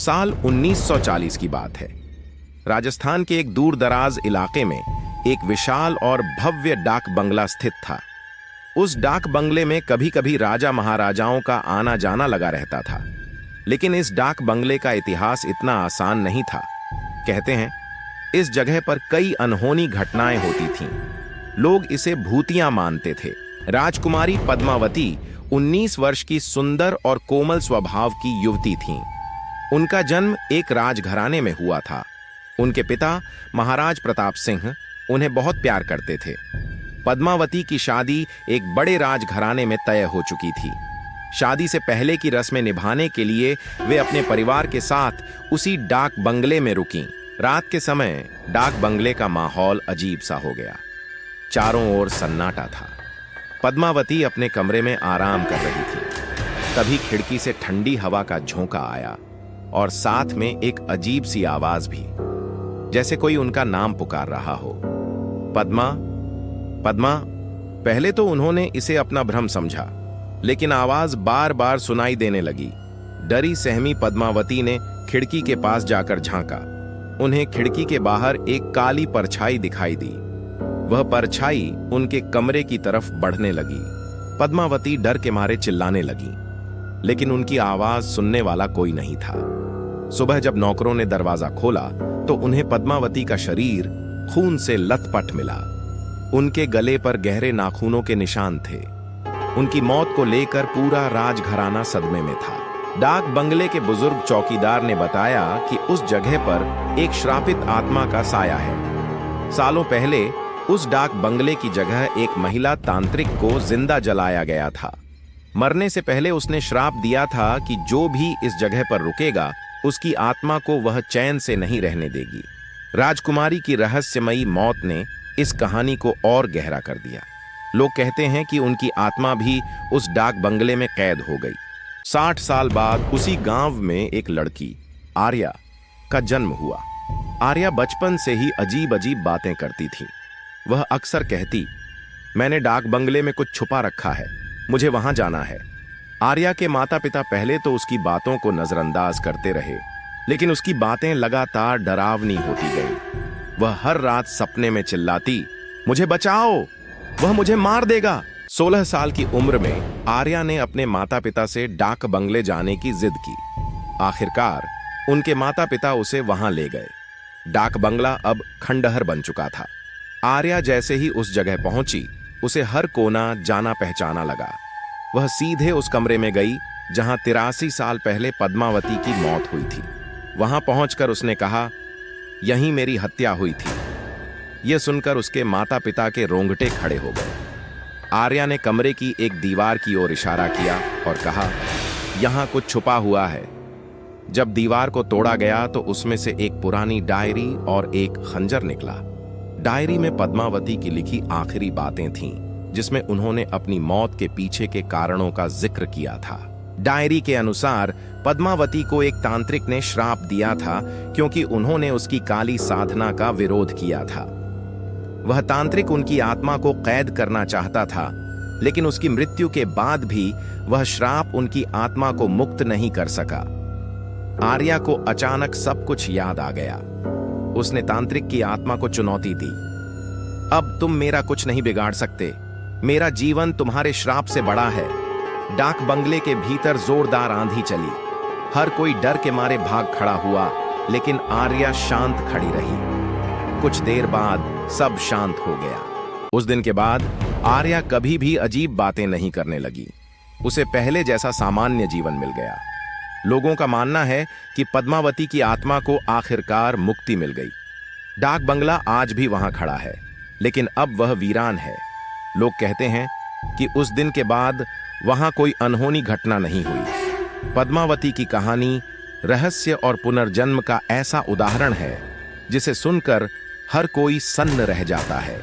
साल 1940 की बात है। राजस्थान के एक दूर दराज इलाके में एक विशाल और भव्य डाक बंगला स्थित था। उस डाक बंगले में कभी कभी राजा महाराजाओं का आना जाना लगा रहता था। लेकिन इस डाक बंगले का इतिहास इतना आसान नहीं था। कहते हैं इस जगह पर कई अनहोनी घटनाएं होती थीं। लोग इसे भूतियां मानते थे। राजकुमारी पद्मावती 19 वर्ष की सुंदर और कोमल स्वभाव की युवती थीं। उनका जन्म एक राजघराने में हुआ था। उनके पिता महाराज प्रताप सिंह उन्हें बहुत प्यार करते थे। पद्मावती की शादी एक बड़े राजघराने में तय हो चुकी थी। शादी से पहले की रस्में निभाने के लिए वे अपने परिवार के साथ उसी डाक बंगले में रुकीं। रात के समय डाक बंगले का माहौल अजीब सा हो गया। चारों ओर सन्नाटा था। पद्मावती अपने कमरे में आराम कर रही थी। तभी खिड़की से ठंडी हवा का झोंका आया और साथ में एक अजीब सी आवाज भी, जैसे कोई उनका नाम पुकार रहा हो। पद्मा, पद्मा। पहले तो उन्होंने इसे अपना भ्रम समझा, लेकिन आवाज बार बार सुनाई देने लगी। डरी सहमी पद्मावती ने खिड़की के पास जाकर झांका। उन्हें खिड़की के बाहर एक काली परछाई दिखाई दी। वह परछाई उनके कमरे की तरफ बढ़ने लगी। पद्मावती डर के मारे चिल्लाने लगी, लेकिन उनकी आवाज सुनने वाला कोई नहीं था। सुबह जब नौकरों ने दरवाजा खोला तो उन्हें पद्मावती का शरीर खून से लथपथ मिला। उनके गले पर गहरे नाखूनों के निशान थे। उनकी मौत को लेकर पूरा राजघराना सदमे में था। डाक बंगले के बुजुर्ग चौकीदार ने बताया कि उस जगह पर एक श्रापित आत्मा का साया है। सालों पहले उस डाक बंगले की जगह एक महिला तांत्रिक को जिंदा जलाया गया था। मरने से पहले उसने श्राप दिया था कि जो भी इस जगह पर रुकेगा उसकी आत्मा को वह चैन से नहीं रहने देगी। राजकुमारी की रहस्यमयी मौत ने इस कहानी को और गहरा कर दिया। लोग कहते हैं कि उनकी आत्मा भी उस डाक बंगले में कैद हो गई। 60 साल बाद उसी गांव में एक लड़की आर्या का जन्म हुआ। आर्या बचपन से ही अजीब अजीब बातें करती थी। वह अक्सर कहती, मैंने डाक बंगले में कुछ छुपा रखा है, मुझे वहां जाना है। आर्या के माता पिता पहले तो उसकी बातों को नजरअंदाज करते रहे, लेकिन उसकी बातें लगातार डरावनी होती गई। वह हर रात सपने में चिल्लाती, मुझे बचाओ, वह मुझे मार देगा। 16 साल की उम्र में आर्या ने अपने माता पिता से डाक बंगले जाने की जिद की। आखिरकार उनके माता पिता उसे वहां ले गए। डाक बंगला अब खंडहर बन चुका था। आर्या जैसे ही उस जगह पहुंची, उसे हर कोना जाना पहचाना लगा। वह सीधे उस कमरे में गई जहां 83 साल पहले पद्मावती की मौत हुई थी। वहां पहुंचकर उसने कहा, यहीं मेरी हत्या हुई थी। यह सुनकर उसके माता पिता के रोंगटे खड़े हो गए। आर्या ने कमरे की एक दीवार की ओर इशारा किया और कहा, यहां कुछ छुपा हुआ है। जब दीवार को तोड़ा गया तो उसमें से एक पुरानी डायरी और एक खंजर निकला। डायरी में पद्मावती की लिखी आखिरी बातें थीं, जिसमें उन्होंने अपनी मौत के पीछे के कारणों का जिक्र किया था। डायरी के अनुसार पद्मावती को एक तांत्रिक ने श्राप दिया था क्योंकि उन्होंने उसकी काली साधना का विरोध किया था। वह तांत्रिक उनकी आत्मा को कैद करना चाहता था, लेकिन उसकी मृत्यु के बाद भी वह श्राप उनकी आत्मा को मुक्त नहीं कर सका। आर्या को अचानक सब कुछ याद आ गया। उसने तांत्रिक की आत्मा को चुनौती दी, अब तुम मेरा कुछ नहीं बिगाड़ सकते। मेरा जीवन तुम्हारे श्राप से बड़ा है। डाक बंगले के भीतर जोरदार आंधी चली। हर कोई डर के मारे भाग खड़ा हुआ, लेकिन आर्या शांत खड़ी रही। कुछ देर बाद सब शांत हो गया। उस दिन के बाद आर्या कभी भी अजीब बातें नहीं करने लगी। उसे पहले जैसा सामान्य जीवन मिल गया। लोगों का मानना है कि पद्मावती की आत्मा को आखिरकार मुक्ति मिल गई। डाक बंगला आज भी वहां खड़ा है, लेकिन अब वह वीरान है। लोग कहते हैं कि उस दिन के बाद वहां कोई अनहोनी घटना नहीं हुई। पद्मावती की कहानी रहस्य और पुनर्जन्म का ऐसा उदाहरण है जिसे सुनकर हर कोई सन्न रह जाता है।